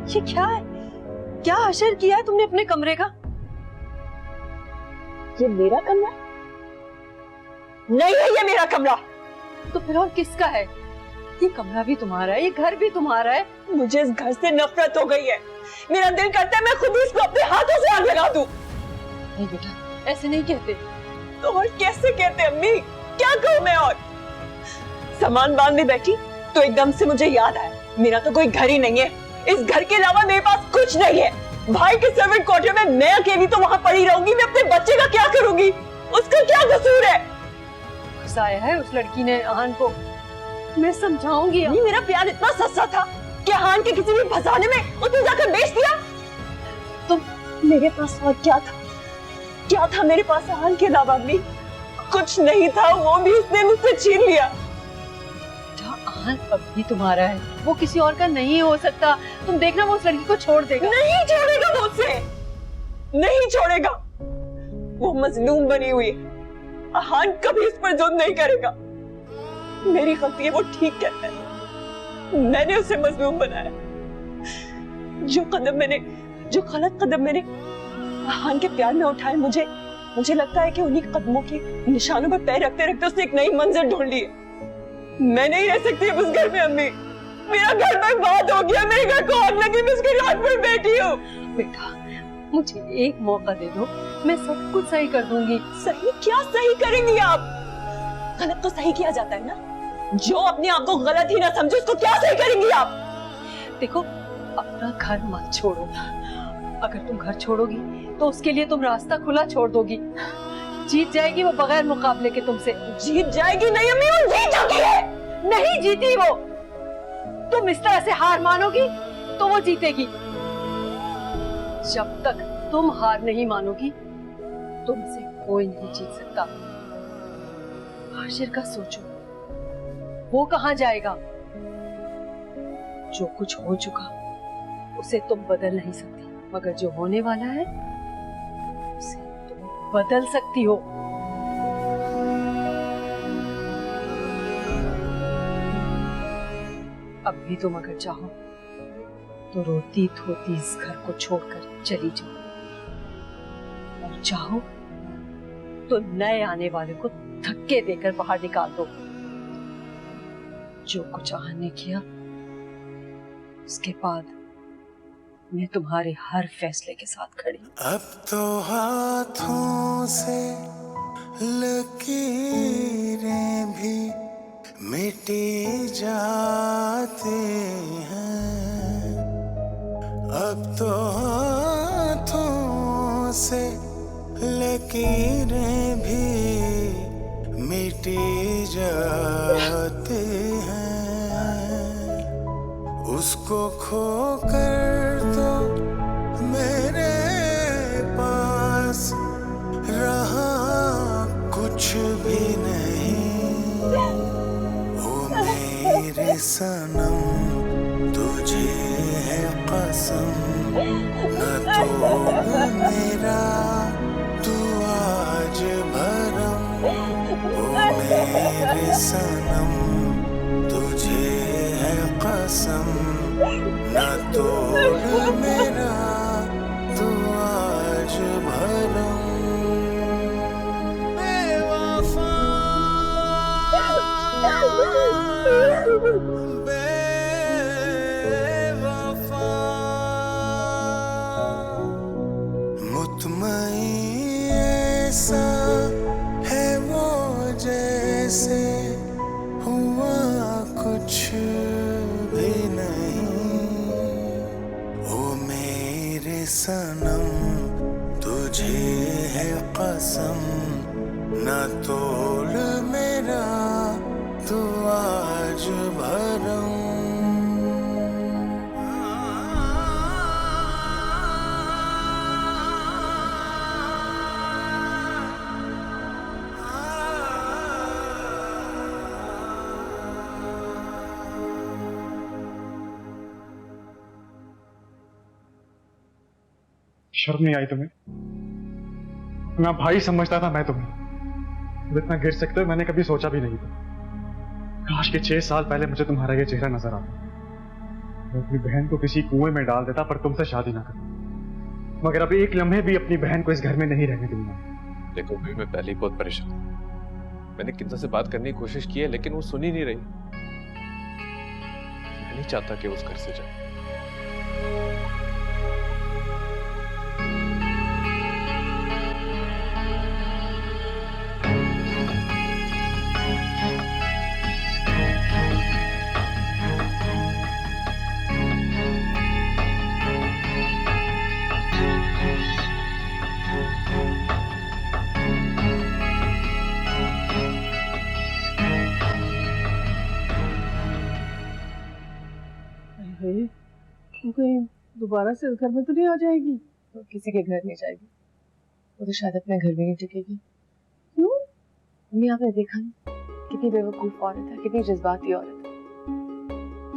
ये क्या है? क्या हशर किया है तुमने अपने कमरे का? ये मेरा कमरा नहीं है, ये मेरा कमरा। तो फिर और किसका है? ये कमरा भी तुम्हारा है, ये घर भी तुम्हारा है। मुझे इस घर से नफरत हो गई है। मेरा दिल करता है मैं खुद ही इसको अपने हाथों से आग लगा दूं। नहीं बेटा, ऐसे नहीं कहते। तो और कैसे कहते अम्मी? क्या कहूं मैं? और सामान बांधने बैठी तो एकदम से मुझे याद आया, मेरा तो कोई घर ही नहीं है। इस घर के अलावा मेरे पास कुछ नहीं है। भाई के सर्वेंट क्वार्टर में मैं अकेली तो वहां पड़ी रहूंगी। मैं अपने बच्चे का क्या करूंगी? उसका क्या कसूर है? फंसाया है उस लड़की ने आहान को। मैं समझाऊंगी। नहीं, मेरा प्यार इतना सस्ता था कि आहान के किसी भी फंसाने में उसने जाकर बेच दिया। तो मेरे पास और क्या था? क्या था मेरे पास आहान के अलावा? अम्मी कुछ नहीं था, वो भी उसने मुझसे छीन लिया। आहान अब भी तुम्हारा है, वो किसी और का नहीं हो सकता। तुम देखना वो उस लड़की को छोड़ देगा। नहीं छोड़ेगा मुझसे, नहीं छोड़ेगा। वो मजलूम बनी हुई है, आहान कभी इस पर जुल्म नहीं करेगा। मेरी गलती है, वो ठीक कहता है। मैंने उसे मजलूम बनाया। जो गलत कदम मैंने आहान के प्यार में उठाए, मुझे लगता है कि उन्हीं कदमों के निशानों पर पैर रखते रखते उसने एक नई मंजिल ढूंढ ली है। मैं नहीं रह सकती उस घर में अम्मी। मेरा घर बर्बाद हो गया, मेरे घर को आग लगी, मैं उसके रात पर बैठी हूँ। बेटा मुझे एक मौका दे दो, मैं सब कुछ सही कर दूंगी। सही क्या सही करेंगी आप? गलत तो सही किया जाता है ना। जो अपने आप को गलत ही ना समझे उसको क्या सही करेंगी आप? देखो अपना घर मत छोड़ो। अगर तुम घर छोड़ोगी तो उसके लिए तुम रास्ता खुला छोड़ दोगी। जीत जाएगी वो बगैर मुकाबले के तुमसे। जीत जाएगी नहीं अम्मी, वो जीत चुकी है। नहीं जीती वो। तुम इस तरह से हार मानोगी तो वो जीतेगी। जब तक तुम हार नहीं मानोगी तुमसे कोई नहीं जीत सकता। हाशिर का सोचो, वो कहां जाएगा? जो कुछ हो चुका उसे तुम बदल नहीं सकती, मगर जो होने वाला है उसे तुम बदल सकती हो। अब भी तुम अगर चाहो तो रोती धोती इस घर को छोड़कर चली जाओ, और चाहो तो नए आने वाले को धक्के देकर बाहर निकाल दो। जो कुछ आहान ने किया उसके बाद मैं तुम्हारे हर फैसले के साथ खड़ी हूं। अब तो हाथों से लकीरें भी मिटी जाती हैं। अब तो हाथों से लकीरें भी मिटी जाती हैं। उसको खोकर तो मेरे पास रहा कुछ भी नहीं। ओ मेरे सनम तुझे है कसम, न तोड़ मेरा तू आज भरम। ओ मेरे सनम तुझे है कसम, न तोड़ मेरा तू आज भरम। बेवफा बेवफा मुतमईन ऐसा है वो जैसे हुआ कुछ भी नहीं। ओ मेरे सनम तुझे है कसम, न तोड़ मेरा तू आज भरम। शर्म नहीं आई तुम्हें? मैं भाई समझता था मैं तुम्हें। तुम इतना गिर सकते हो मैंने कभी सोचा भी नहीं था। काश के 6 साल पहले मुझे तुम्हारा ये चेहरा नजर आता। मैं अपनी बहन को किसी कुएं में डाल देता पर तुमसे शादी ना करता, मगर अब एक लम्हे भी अपनी बहन को इस घर में नहीं रहने दूंगा। देखो भाई, मैं पहले ही बहुत परेशान हूं। मैंने किंजा से बात करने की कोशिश की है लेकिन वो सुन ही नहीं रही। मैं नहीं चाहता कि वो उस घर से जाए। वो कहीं दोबारा से इस घर में तो नहीं आ जाएगी? वो किसी के घर नहीं जाएगी, वो तो शायद अपने घर में नहीं टिकेगी। क्यों? मम्मी आपने देखा ना कितनी बेवकूफ औरत है, कितनी जज्बाती औरत है।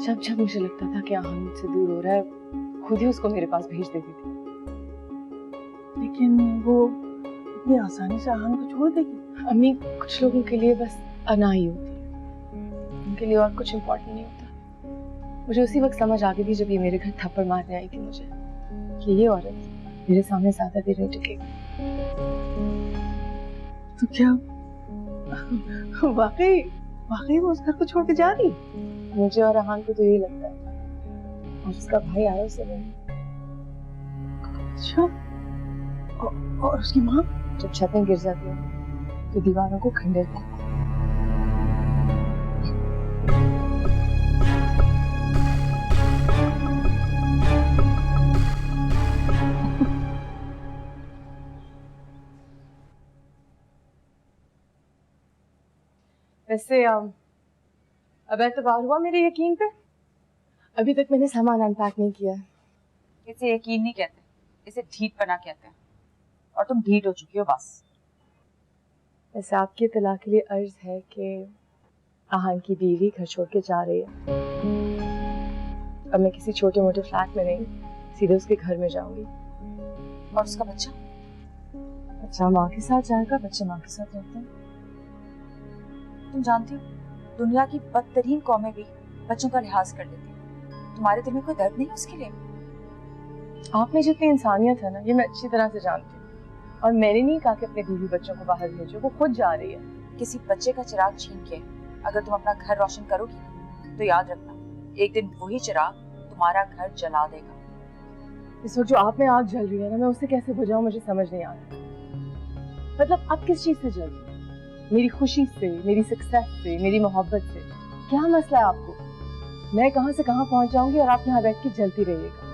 जब जब मुझे लगता था कि आहान मुझसे दूर हो रहा है, खुद ही उसको मेरे पास भेज देती थी। लेकिन वो इतनी आसानी से आहान को छोड़ देगी? अम्मी, कुछ लोगों के लिए बस अना ही होती है, उनके लिए और कुछ इम्पोर्टेंट नहीं होता। मुझे उसी वक्त समझ आ गई थी जब ये मेरे घर थप्पड़ मारने आई थी मुझे कि ये औरत मेरे सामने ज्यादा देर नहीं टिकेगी। तो क्या वाकई वो उस घर को छोड़ के जा रही? मुझे और आहान को तो यही लगता है, और उसका भाई आया उसे लेने। अच्छा, और उसकी माँ? जब छतें गिर जाती हैं तो दीवारों को खंडर करती है। वैसे अब एतबार हुआ मेरे यकीन पे? अभी तक मैंने सामान अनपैक नहीं किया। इसे यकीन नहीं कहते, इसे ढीठपना कहते हैं, और तुम ढीठ हो चुकी हो बस। वैसे आपकी इत्तला के लिए अर्ज है कि आहान की बीवी घर छोड़ के जा रही है। अब मैं किसी छोटे मोटे फ्लैट में नहीं, सीधे उसके घर में जाऊंगी। और उसका बच्चा? बच्चा माँ के साथ जाएगा, बच्चे माँ के साथ रहते हैं। तुम जानती हो, दुनिया की बदतरीन कौमें भी बच्चों का लिहाज कर लेती हैं। तुम्हारे दिल में कोई दर्द नहीं उसके लिए? आप में जितनी इंसानियत है ना, ये मैं अच्छी तरह से जानती हूँ। और मैंने नहीं कहा कि अपने बीवी बच्चों को बाहर भेजो, वो खुद जा रही है। किसी बच्चे का चिराग छीन के अगर तुम अपना घर रोशन करोगी ना, तो याद रखना एक दिन वही चिराग तुम्हारा घर जला देगा। इस वक्त जो आप में आग जल रही है ना, मैं उससे कैसे बुझाऊं मुझे समझ नहीं आ रहा। मतलब अब किस चीज से जल रही है? मेरी खुशी से, मेरी सक्सेस से, मेरी मोहब्बत से? क्या मसला है आपको? मैं कहां से कहां पहुंच जाऊंगी और आप यहाँ बैठ के जलती रहिएगा।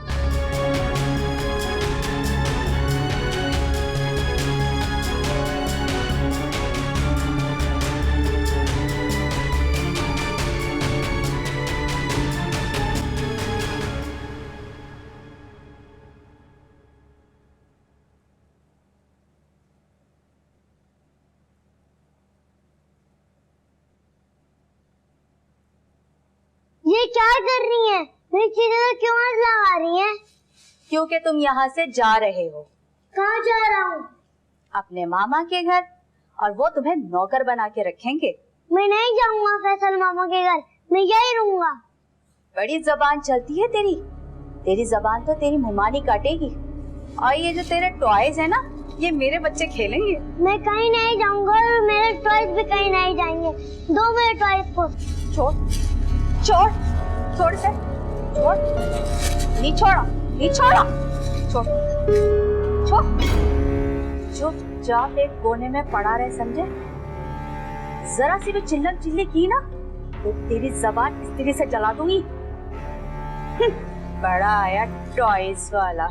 ये क्या कर रही हैं? मेरी चीजों को क्यों हाथ लगा रही हैं? क्योंकि तुम यहाँ से जा रहे हो। कहाँ जा रहा हूँ? अपने मामा के घर, और वो तुम्हें नौकर बना के रखेंगे। मैं नहीं जाऊंगा फैसल मामा के घर, मैं यही रहूंगा। बड़ी जबान चलती है तेरी, तेरी जबान तो तेरी मुमानी काटेगी। और ये जो तेरे टॉयज है ना, ये मेरे बच्चे खेलेंगे। मैं कहीं नहीं जाऊंगा और मेरे टॉयज भी कहीं नहीं जाएंगे। दो मेरे टॉयज को। छोड़ छोड़ छोड़ से छोड़, नहीं छोड़ा, नहीं छोड़ा, छोड़ छोड़। चुपचाप एक कोने में पड़ा रहे, समझे? जरा सी भी चिल्लम चिल्ली की ना तो तेरी जबान इस तरह से जला दूंगी। बड़ा आया टॉयज वाला।